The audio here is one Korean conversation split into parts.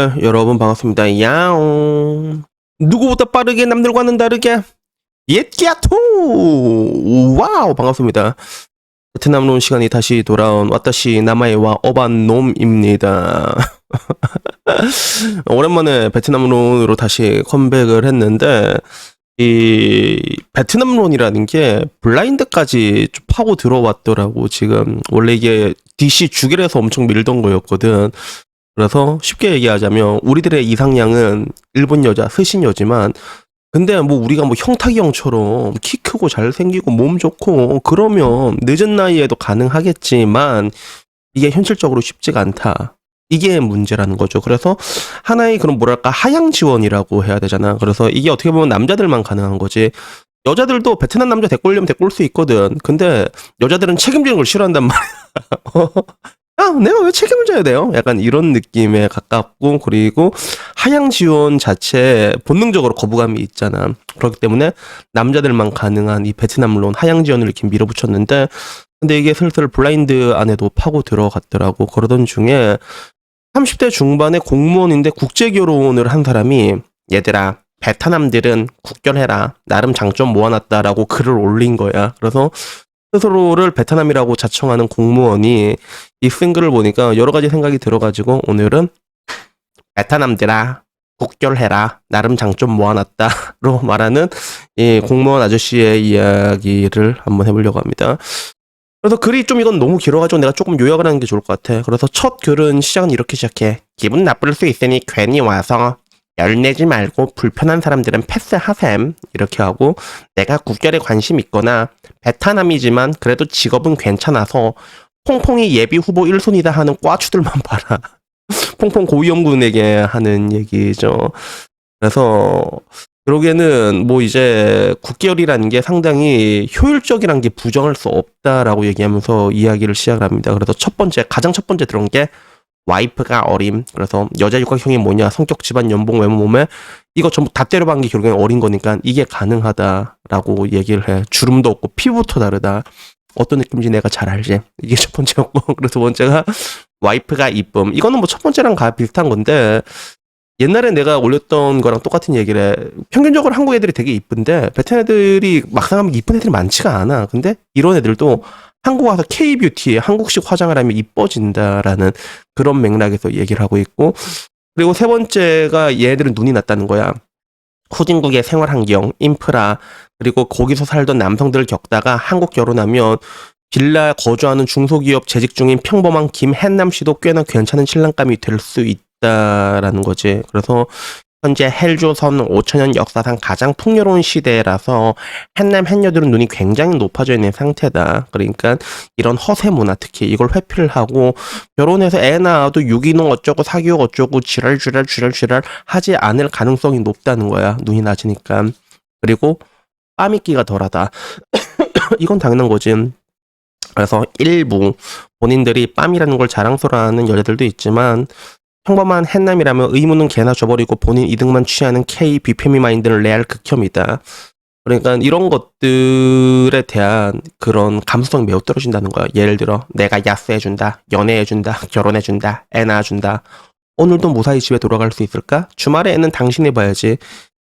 네, 여러분 반갑습니다. 야옹. 누구보다 빠르게 남들과는 다르게 옛기야토! 와우, 반갑습니다. 베트남론 시간이 다시 돌아온 와타시 나마에와 어반놈입니다. 오랜만에 베트남론으로 다시 컴백을 했는데 이 베트남론이라는 게 블라인드까지 좀 파고 들어왔더라고. 지금 원래 이게 DC 주결에서 엄청 밀던 거였거든. 그래서 쉽게 얘기하자면 우리들의 이상향은 일본 여자, 스신여지만 근데 뭐 우리가 뭐 형탁이 형처럼 키 크고 잘생기고 몸 좋고 그러면 늦은 나이에도 가능하겠지만 이게 현실적으로 쉽지가 않다. 이게 문제라는 거죠. 그래서 하나의 그런 뭐랄까 하향 지원이라고 해야 되잖아. 그래서 이게 어떻게 보면 남자들만 가능한 거지. 여자들도 베트남 남자 데꼬려면 데꼴 수 있거든. 근데 여자들은 책임지는 걸 싫어한단 말이야. 아, 내가 왜 책임을 져야 돼요? 약간 이런 느낌에 가깝고, 그리고 하향 지원 자체에 본능적으로 거부감이 있잖아. 그렇기 때문에 남자들만 가능한 이 베트남론 하향 지원을 이렇게 밀어붙였는데, 근데 이게 슬슬 블라인드 안에도 파고 들어갔더라고. 그러던 중에 30대 중반의 공무원인데 국제 결혼을 한 사람이 얘들아, 베트남들은 국결해라. 나름 장점 모아놨다라고 글을 올린 거야. 그래서 스스로를 베트남이라고 자청하는 공무원이 이 쓴 글을 보니까 여러 가지 생각이 들어가지고 오늘은 베트남들아 국결해라 나름 장점 모아놨다로 말하는 이 공무원 아저씨의 이야기를 한번 해보려고 합니다. 그래서 글이 좀 이건 너무 길어가지고 내가 조금 요약을 하는 게 좋을 것 같아. 그래서 첫 글은 시작은 이렇게 시작해. 기분 나쁠 수 있으니 괜히 와서 열내지 말고 불편한 사람들은 패스하셈 이렇게 하고, 내가 국결에 관심 있거나 베트남이지만 그래도 직업은 괜찮아서 퐁퐁이 예비 후보 1순위다 하는 꽈추들만 봐라. 퐁퐁 고위험군에게 하는 얘기죠. 그래서 그러기에는 뭐 이제 국결이라는 게 상당히 효율적이란 게 부정할 수 없다라고 얘기하면서 이야기를 시작을 합니다. 그래서 가장 첫 번째 들어온 게 와이프가 어림. 그래서 여자 육각형이 뭐냐, 성격, 집안, 연봉, 외모, 몸매 이거 전부 다 때려박은 게 결국엔 어린 거니까 이게 가능하다라고 얘기를 해. 주름도 없고 피부부터 다르다. 어떤 느낌인지 내가 잘 알지. 이게 첫 번째였고, 그래서 두 번째가 와이프가 이쁨. 이거는 뭐 첫 번째랑 비슷한 건데 옛날에 내가 올렸던 거랑 똑같은 얘기를 해. 평균적으로 한국 애들이 되게 이쁜데 베트남 애들이 막상 하면 이쁜 애들이 많지가 않아. 근데 이런 애들도 한국 와서 K-뷰티, 한국식 화장을 하면 이뻐진다라는 그런 맥락에서 얘기를 하고 있고, 그리고 세 번째가 얘네들은 눈이 났다는 거야. 후진국의 생활 환경, 인프라, 그리고 거기서 살던 남성들을 겪다가 한국 결혼하면 빌라에 거주하는 중소기업 재직 중인 평범한 김햇남 씨도 꽤나 괜찮은 신랑감이 될 수 있다라는 거지. 그래서 현재 헬조선 5천년 역사상 가장 풍요로운 시대라서 햇남 햇녀들은 눈이 굉장히 높아져 있는 상태다. 그러니까 이런 허세 문화, 특히 이걸 회피를 하고 결혼해서 애 낳아도 유기농 어쩌고 사교육 어쩌고 지랄 하지 않을 가능성이 높다는 거야. 눈이 낮으니까. 그리고 빠미끼가 덜하다. 이건 당연한 거지. 그래서 일부 본인들이 빰이라는 걸 자랑스러워하는 여자들도 있지만 평범한 햇남이라면 의무는 개나 줘버리고 본인 이득만 취하는 K 비페미 마인드는 레알 극혐이다. 그러니까 이런 것들에 대한 그런 감수성이 매우 떨어진다는 거야. 예를 들어 내가 야스해준다, 연애해준다, 결혼해준다, 애 낳아준다. 오늘도 무사히 집에 돌아갈 수 있을까? 주말에 애는 당신이 봐야지.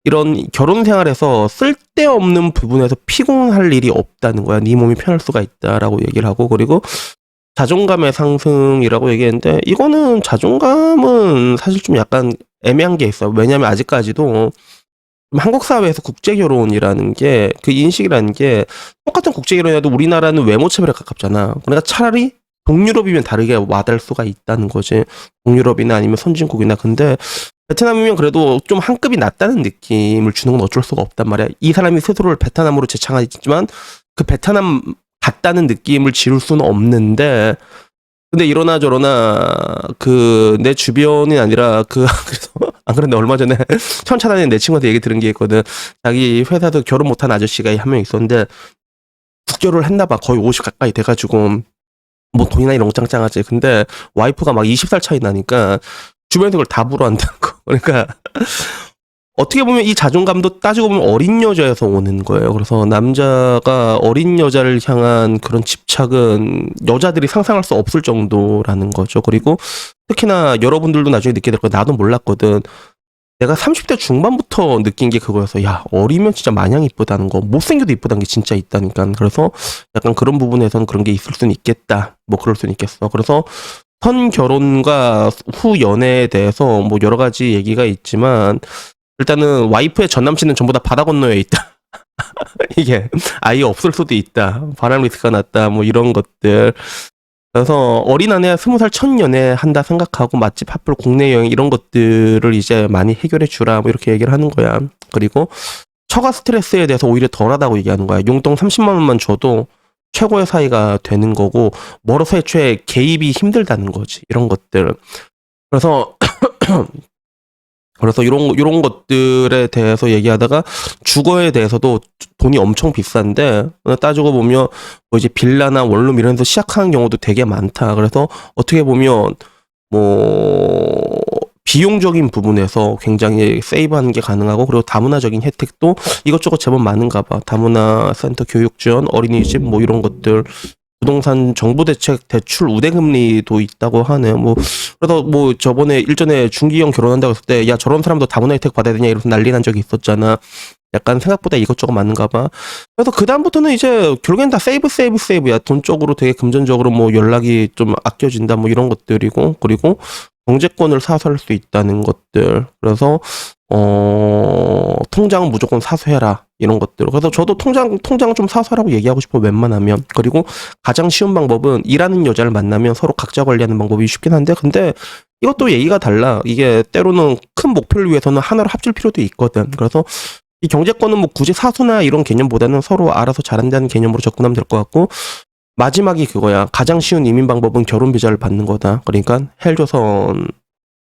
이런 결혼 생활에서 쓸데없는 부분에서 피곤할 일이 없다는 거야. 네 몸이 편할 수가 있다라고 얘기를 하고, 그리고 자존감의 상승이라고 얘기했는데 이거는 자존감은 사실 좀 약간 애매한 게 있어요. 왜냐하면 아직까지도 한국 사회에서 국제 결혼이라는 게, 그 인식이라는 게 똑같은 국제 결혼이라도 우리나라는 외모 차별에 가깝잖아. 그러니까 차라리 동유럽이면 다르게 와닿을 수가 있다는 거지. 동유럽이나 아니면 선진국이나. 근데 베트남이면 그래도 좀 한 급이 낮다는 느낌을 주는 건 어쩔 수가 없단 말이야. 이 사람이 스스로를 베트남으로 재창하지만 그 베트남 같다는 느낌을 지울 수는 없는데, 근데 이러나 저러나 그 내 주변이 아니라 그래서 안 그런데 얼마 전에 천차단에 내 친구한테 얘기 들은 게 있거든. 자기 회사에서 결혼 못한 아저씨가 한 명 있었는데 국결을 했나 봐. 거의 50 가까이 돼가지고 뭐 돈이나 이런 거 짱짱하지. 근데 와이프가 막 20살 차이 나니까 주변에서 그걸 다 불어한다는 거. 그러니까 어떻게 보면 이 자존감도 따지고 보면 어린 여자에서 오는 거예요. 그래서 남자가 어린 여자를 향한 그런 집착은 여자들이 상상할 수 없을 정도라는 거죠. 그리고 특히나 여러분들도 나중에 느끼게 될 거예요. 나도 몰랐거든. 내가 30대 중반부터 느낀 게 그거여서 야 어리면 진짜 마냥 이쁘다는 거, 못생겨도 이쁘다는 게 진짜 있다니까. 그래서 약간 그런 부분에서는 그런 게 있을 수는 있겠다, 뭐 그럴 수는 있겠어. 그래서 선 결혼과 후 연애에 대해서 뭐 여러 가지 얘기가 있지만 일단은 와이프의 전 남친은 전부 다 바다 건너에 있다. 이게 아예 없을 수도 있다, 바람 리스크가 낮다, 뭐 이런 것들. 그래서 어린 아내야 20살 첫 연애 한다 생각하고 맛집 핫플 국내 여행 이런 것들을 이제 많이 해결해 주라, 뭐 이렇게 얘기를 하는 거야. 그리고 처가 스트레스에 대해서 오히려 덜하다고 얘기하는 거야. 용돈 30만 원만 줘도 최고의 사이가 되는 거고 멀어서 애초에 개입이 힘들다는 거지, 이런 것들. 그래서 이런 것들에 대해서 얘기하다가 주거에 대해서도 돈이 엄청 비싼데 따지고 보면 뭐 이제 빌라나 원룸 이런 데서 시작하는 경우도 되게 많다. 그래서 어떻게 보면 뭐 비용적인 부분에서 굉장히 세이브하는 게 가능하고, 그리고 다문화적인 혜택도 이것저것 제법 많은가 봐. 다문화 센터 교육 지원, 어린이집 뭐 이런 것들, 부동산 정부 대책 대출 우대금리도 있다고 하네요. 뭐 그래서 뭐 저번에 일전에 중기형 결혼한다고 했을 때 야 저런 사람도 다문화 혜택 받아야 되냐 이러면서 난리 난 적이 있었잖아. 약간 생각보다 이것저것 많은가 봐. 그래서 그 다음부터는 이제 결국엔 다 세이브야. 돈 쪽으로 되게 금전적으로 뭐 연락이 좀 아껴진다 뭐 이런 것들이고, 그리고 경제권을 사수할 수 있다는 것들. 그래서 통장은 무조건 사수해라, 이런 것들. 그래서 저도 통장 좀 사수하라고 얘기하고 싶어, 웬만하면. 그리고 가장 쉬운 방법은 일하는 여자를 만나면 서로 각자 관리하는 방법이 쉽긴 한데, 근데 이것도 얘기가 달라. 이게 때로는 큰 목표를 위해서는 하나로 합칠 필요도 있거든. 그래서 이 경제권은 뭐 굳이 사수나 이런 개념보다는 서로 알아서 잘한다는 개념으로 접근하면 될 것 같고, 마지막이 그거야. 가장 쉬운 이민 방법은 결혼 비자를 받는 거다. 그러니까 헬조선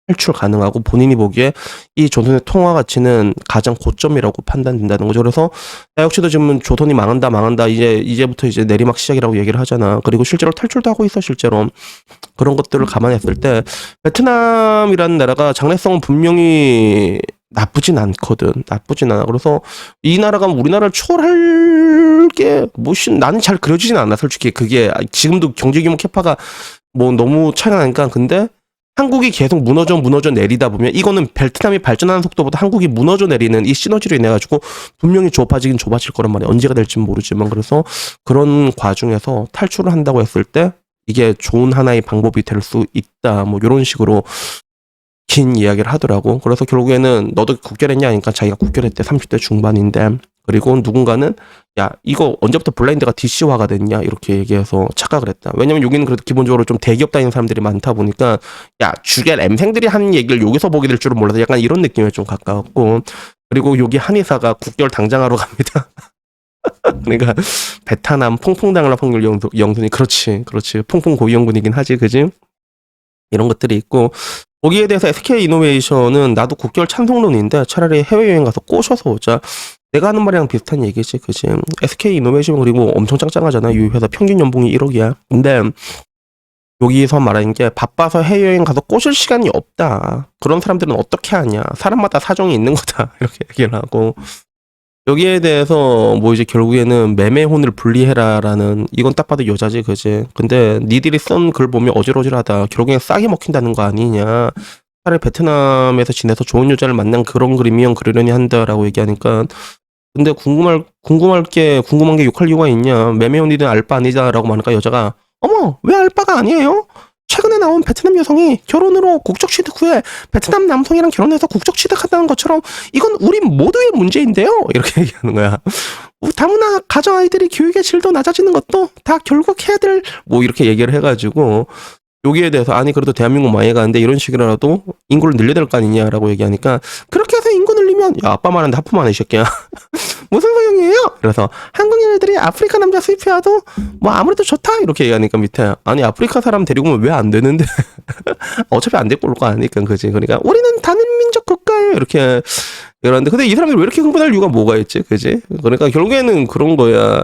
탈출 가능하고 본인이 보기에 이 조선의 통화 가치는 가장 고점이라고 판단된다는 거죠. 그래서 나 역시도 지금 조선이 망한다 이제부터 이제 내리막 시작이라고 얘기를 하잖아. 그리고 실제로 탈출도 하고 있어. 실제로 그런 것들을 감안했을 때 베트남이라는 나라가 장래성은 분명히 나쁘진 않거든. 나쁘진 않아. 그래서 이 나라가 우리나라를 초월할 게 무슨, 나는 잘 그려지진 않아 솔직히. 그게 지금도 경제 규모 캐파가 뭐 너무 차이가 나니까. 근데 한국이 계속 무너져 내리다 보면 이거는 베트남이 발전하는 속도보다 한국이 무너져 내리는 이 시너지로 인해 가지고 분명히 좁아지긴 좁아질 거란 말이야. 언제가 될지는 모르지만. 그래서 그런 과정에서 탈출을 한다고 했을 때 이게 좋은 하나의 방법이 될 수 있다, 뭐 이런 식으로 긴 이야기를 하더라고. 그래서 결국에는 너도 국결했냐 하니까 자기가 국결했대. 30대 중반인데. 그리고 누군가는 야 이거 언제부터 블라인드가 DC화가 됐냐 이렇게 얘기해서 착각을 했다. 왜냐면 여기는 그래도 기본적으로 좀 대기업 다니는 사람들이 많다 보니까 야 주겔 M생들이 하는 얘기를 여기서 보게 될 줄은 몰라서 약간 이런 느낌에 좀 가까웠고, 그리고 여기 한의사가 국결 당장하러 갑니다. 그러니까 베트남 퐁퐁당할 확률 영순이. 그렇지 퐁퐁 고위험군이긴 하지, 그지? 이런 것들이 있고, 거기에 대해서 SK 이노베이션은 나도 국결 찬성론인데 차라리 해외여행 가서 꼬셔서 오자. 내가 하는 말이랑 비슷한 얘기지, 그지? SK 이노베이션 그리고 엄청 짱짱하잖아. 이 회사 평균 연봉이 1억이야. 근데 여기서 말하는 게 바빠서 해외여행 가서 꼬실 시간이 없다. 그런 사람들은 어떻게 하냐. 사람마다 사정이 있는 거다. 이렇게 얘기를 하고, 여기에 대해서 뭐 이제 결국에는 매매혼을 분리해라라는, 이건 딱 봐도 여자지, 그지? 근데 니들이 쓴 글 보면 어질어질하다. 결국엔 싸게 먹힌다는 거 아니냐. 차라리 베트남에서 지내서 좋은 여자를 만난 그런 그림이면 그러려니 한다라고 얘기하니까, 근데 궁금한 게 욕할 이유가 있냐. 매매혼이든 알바 아니다라고 말하니까 여자가 어머 왜 알바가 아니에요? 최근에 나온 베트남 여성이 결혼으로 국적 취득 후에 베트남 남성이랑 결혼해서 국적 취득한다는 것처럼 이건 우리 모두의 문제인데요, 이렇게 얘기하는 거야. 다문화 가정아이들이 교육의 질도 낮아지는 것도 다 결국 해야 될 뭐 이렇게 얘기를 해가지고, 여기에 대해서 아니 그래도 대한민국 많이 가는데 이런 식이라도 인구를 늘려야 될 거 아니냐라고 얘기하니까, 그렇게 해서 인구 늘리면 야 아빠 말하는데 하품하네 이 새끼야. 무슨 소용이에요? 그래서 한국인들이 아프리카 남자 수입해와도 뭐 아무래도 좋다 이렇게 얘기하니까 밑에 아니 아프리카 사람 데리고 오면 왜 안 되는데 어차피 안 데리고 올 거 아니까, 그지? 그러니까 우리는 단일민족 국가예요 이렇게 이러는데, 근데 이 사람들이 왜 이렇게 흥분할 이유가 뭐가 있지, 그지? 그러니까 결국에는 그런 거야.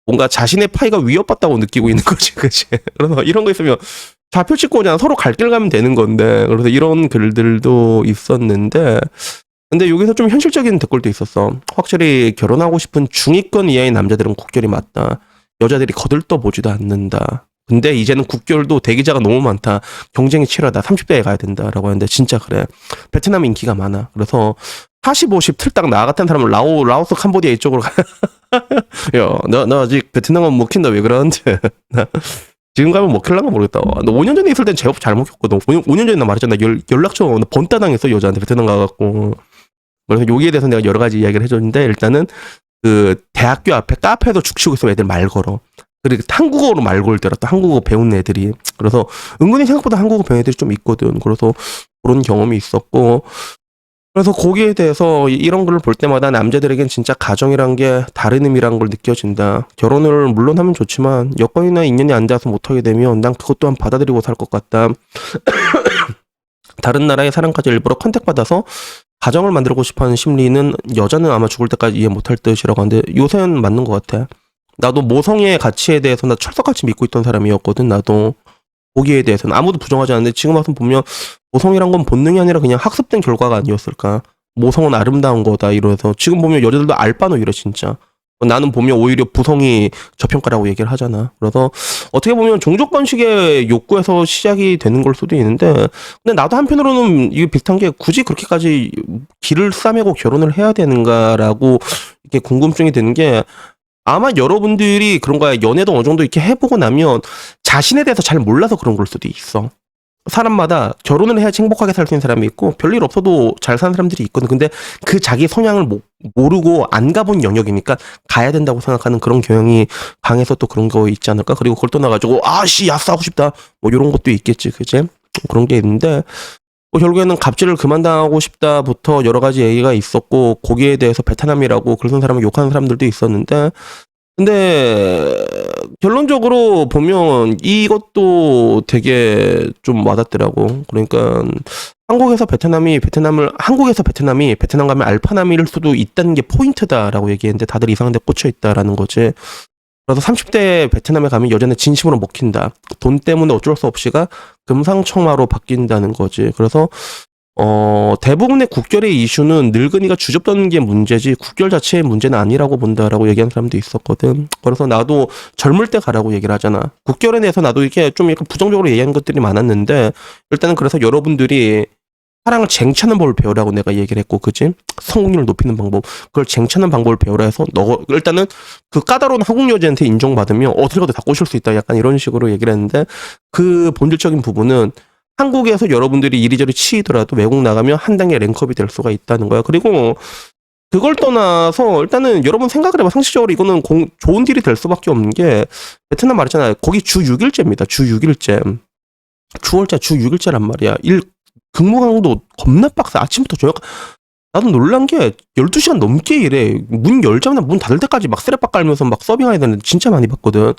뭔가 자신의 파이가 위협받다고 느끼고 있는 거지, 그지? 그래서 이런 거 있으면 좌표 찍고 그냥 서로 갈 길 가면 되는 건데, 그래서 이런 글들도 있었는데, 근데 여기서 좀 현실적인 댓글도 있었어. 확실히 결혼하고 싶은 중위권 이하의 남자들은 국결이 맞다. 여자들이 거들떠보지도 않는다. 근데 이제는 국결도 대기자가 너무 많다. 경쟁이 치열하다. 30대에 가야 된다라고 하는데 진짜 그래. 베트남 인기가 많아. 그래서 40, 50 틀딱 나 같은 사람은 라오스, 캄보디아 이쪽으로 가. 야, 나 아직 베트남 가면 먹힌다. 왜 그러는데. 지금 가면 먹힐란가 모르겠다. 너 5년 전에 있을 땐 제법 잘 먹혔거든. 5년 전에 나 말했잖아. 연락처 번따 당했어. 여자한테 베트남 가갖고. 그래서 여기에 대해서 내가 여러 가지 이야기를 해줬는데 일단은 그 대학교 앞에 카페에서 죽치고 있어 애들 말 걸어. 그리고 한국어로 말 걸더라. 또 한국어 배운 애들이. 그래서 은근히 생각보다 한국어 배운 애들이 좀 있거든. 그래서 그런 경험이 있었고. 그래서 거기에 대해서 이런 걸 볼 때마다 남자들에겐 진짜 가정이란 게 다른 의미란 걸 느껴진다. 결혼을 물론 하면 좋지만 여건이나 인연이 안 닿아서 못하게 되면 난 그것 또한 받아들이고 살 것 같다. 다른 나라의 사람까지 일부러 컨택받아서 가정을 만들고 싶어하는 심리는 여자는 아마 죽을 때까지 이해 못할 듯이라고 하는데 요새는 맞는 것 같아. 나도 모성애의 가치에 대해서 나 철석같이 믿고 있던 사람이었거든. 나도 거기에 대해서는 아무도 부정하지 않는데 지금 와서 보면 모성이란 건 본능이 아니라 그냥 학습된 결과가 아니었을까. 모성은 아름다운 거다 이러면서 지금 보면 여자들도 알바노 이래 진짜. 나는 보면 오히려 부성이 저평가라고 얘기를 하잖아. 그래서 어떻게 보면 종족 번식의 욕구에서 시작이 되는 걸 수도 있는데 근데 나도 한편으로는 이게 비슷한 게 굳이 그렇게까지 길을 싸매고 결혼을 해야 되는가라고 이렇게 궁금증이 드는 게 아마 여러분들이 그런 거야. 연애도 어느 정도 이렇게 해보고 나면 자신에 대해서 잘 몰라서 그런 걸 수도 있어. 사람마다 결혼을 해야지 행복하게 살 수 있는 사람이 있고 별일 없어도 잘 사는 사람들이 있거든. 근데 그 자기 성향을 모르고 안 가본 영역이니까 가야 된다고 생각하는 그런 경향이 강해서 또 그런 거 있지 않을까? 그리고 그걸 떠나가지고 아씨 야싸 하고 싶다 뭐 이런 것도 있겠지, 그지? 그런 게 있는데 뭐 결국에는 갑질을 그만당하고 싶다부터 여러 가지 얘기가 있었고 거기에 대해서 베트남이라고 그런 사람을 욕하는 사람들도 있었는데 근데 결론적으로 보면 이것도 되게 좀 와닿더라고. 그러니까 한국에서 베트남이 베트남 가면 알파남일 수도 있다는 게 포인트다라고 얘기했는데 다들 이상한 데 꽂혀 있다라는 거지. 그래서 30대 베트남에 가면 여자는 진심으로 먹힌다. 돈 때문에 어쩔 수 없이가 금상첨화로 바뀐다는 거지. 그래서 대부분의 국결의 이슈는 늙은이가 주접떠는 게 문제지 국결 자체의 문제는 아니라고 본다라고 얘기하는 사람도 있었거든. 그래서 나도 젊을 때 가라고 얘기를 하잖아. 국결에 대해서 나도 이렇게 좀 약간 부정적으로 얘기하는 것들이 많았는데 일단은 그래서 여러분들이 사랑을 쟁취하는 법을 배우라고 내가 얘기를 했고, 그지? 성공률을 높이는 방법, 그걸 쟁취하는 방법을 배우라 해서 너 일단은 그 까다로운 한국 여자한테 인정받으면 어딜 가도 다 꼬실 수 있다. 약간 이런 식으로 얘기를 했는데 그 본질적인 부분은 한국에서 여러분들이 이리저리 치이더라도 외국 나가면 한 단계 랭크업이 될 수가 있다는 거야. 그리고 그걸 떠나서 일단은 여러분 생각을 해봐. 상식적으로 이거는 좋은 딜이 될 수밖에 없는 게 베트남 말했잖아요. 거기 주 6일째입니다. 주 6일째. 주월자 주 6일째란 말이야. 근무강도 겁나 빡세. 아침부터 저녁. 나도 놀란 게 12시간 넘게 일해. 문 열자마자 문 닫을 때까지 막 쓰레빠 깔면서 막 서빙해야 되는데 진짜 많이 봤거든.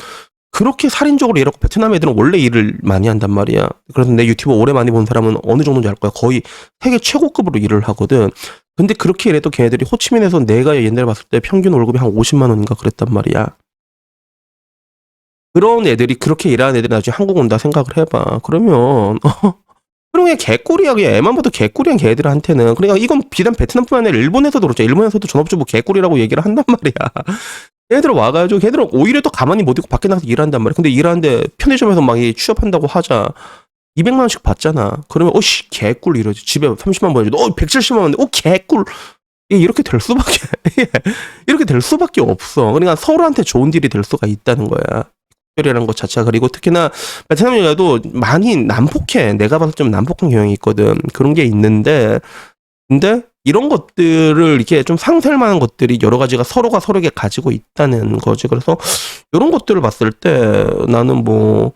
그렇게 살인적으로 일하고 베트남 애들은 원래 일을 많이 한단 말이야. 그래서 내 유튜브 오래 많이 본 사람은 어느 정도인지 알 거야. 거의 세계 최고급으로 일을 하거든. 근데 그렇게 일해도 걔네들이 호치민에서 내가 옛날에 봤을 때 평균 월급이 한 50만 원인가 그랬단 말이야. 그런 애들이 그렇게 일하는 애들이 나중에 한국 온다 생각을 해봐. 그러면 그러면 개꿀이야. 그냥 애만 봐도 개꿀이야 걔들한테는. 그러니까 이건 비단 베트남뿐만 아니라 일본에서도 그렇죠. 일본에서도 전업주부 개꿀이라고 얘기를 한단 말이야. 걔들 와가지고 걔들은 오히려 또 가만히 못 있고 밖에 나가서 일한단 말이야. 근데 일하는데 편의점에서 막 취업한다고 하자 200만 원씩 받잖아. 그러면 오씨 개꿀 이러지. 집에 30만 보내줘. 170만 원인데 개꿀. 이렇게 될 수밖에 이렇게 될 수밖에 없어. 그러니까 서로한테 좋은 딜이 될 수가 있다는 거야. 이라는 것 자체가. 그리고 특히나 베트남 여자도 많이 난폭해. 내가 봐서 좀 난폭한 경향이 있거든. 그런 게 있는데 근데 이런 것들을 이렇게 좀 상쇄할 만한 것들이 여러 가지가 서로가 서로에게 가지고 있다는 거지. 그래서 이런 것들을 봤을 때 나는 뭐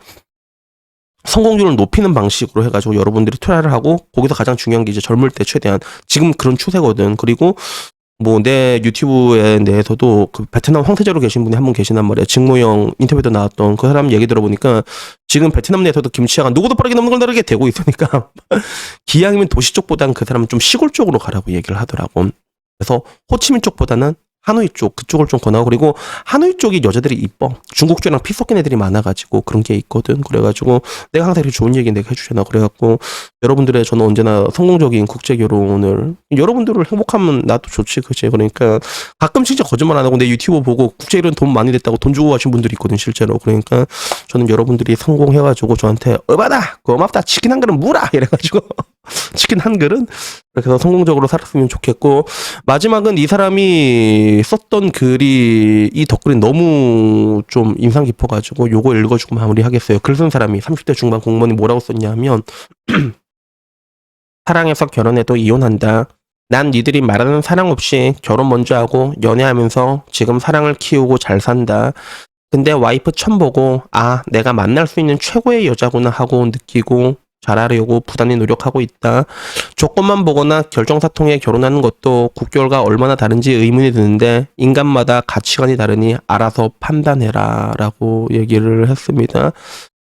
성공률을 높이는 방식으로 해가지고 여러분들이 트라이를 하고 거기서 가장 중요한 게 이제 젊을 때 최대한 지금 그런 추세거든. 그리고 뭐 내 유튜브에 내에서도 그 베트남 황태자로 계신 분이 한 분 계시단 말이야. 직무형 인터뷰도 나왔던 그 사람 얘기 들어보니까 지금 베트남 내에서도 김치아가 누구도 빠르게 넘는 걸 다르게 되고 있으니까 기왕이면 도시 쪽보다는 그 사람은 좀 시골 쪽으로 가라고 얘기를 하더라고. 그래서 호치민 쪽보다는 하노이 쪽 그쪽을 좀 권하고 그리고 하노이 쪽이 여자들이 이뻐. 중국 쪽이랑 피 섞인 애들이 많아가지고 그런 게 있거든. 그래가지고 내가 항상 이렇게 좋은 얘기 내가 해주잖아. 그래갖고 여러분들의 저는 언제나 성공적인 국제 결혼을 여러분들을 행복하면 나도 좋지 그치. 그러니까 가끔 진짜 거짓말 안 하고 내 유튜브 보고 국제 결혼 돈 많이 됐다고 돈 주고 가신 분들이 있거든 실제로. 그러니까 저는 여러분들이 성공해가지고 저한테 얼마다 고맙다 치킨 한 그릇 무라 이래가지고 치킨 한 그릇 그렇게 해서 성공적으로 살았으면 좋겠고 마지막은 이 사람이 썼던 글이 이 덧글이 너무 좀 인상 깊어가지고 요거 읽어주고 마무리하겠어요. 글 쓴 사람이 30대 중반 공무원이 뭐라고 썼냐면 사랑해서 결혼해도 이혼한다. 난 니들이 말하는 사랑 없이 결혼 먼저 하고 연애하면서 지금 사랑을 키우고 잘 산다. 근데 와이프 처음 보고 아 내가 만날 수 있는 최고의 여자구나 하고 느끼고 잘하려고 부단히 노력하고 있다. 조건만 보거나 결정사통에 결혼하는 것도 국결과 얼마나 다른지 의문이 드는데 인간마다 가치관이 다르니 알아서 판단해라 라고 얘기를 했습니다.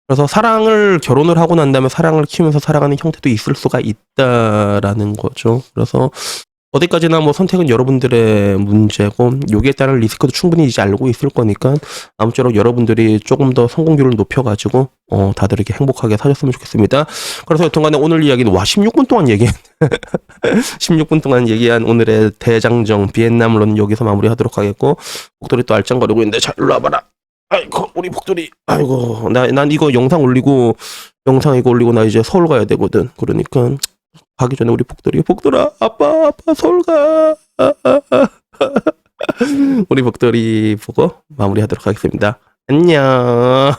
그래서 사랑을 결혼을 하고 난 다음에 사랑을 키우면서 살아가는 형태도 있을 수가 있다라는 거죠. 그래서 어디까지나 뭐 선택은 여러분들의 문제고 여기에 따른 리스크도 충분히 이제 알고 있을 거니까 아무쪼록 여러분들이 조금 더 성공률을 높여가지고 다들 이렇게 행복하게 사셨으면 좋겠습니다. 그래서 여튼간에 오늘 이야기는 16분 동안 얘기한 16분 동안 얘기한 오늘의 대장정 비엔남론 여기서 마무리하도록 하겠고 복돌이 또 알짱거리고 있는데 자 일로 와봐라. 아이고 우리 복돌이 아이고 난 이거 영상 올리고 나 이제 서울 가야 되거든. 그러니까 가기 전에 우리 복돌아 아빠 서울 가 우리 복돌이 보고 마무리하도록 하겠습니다. 안녕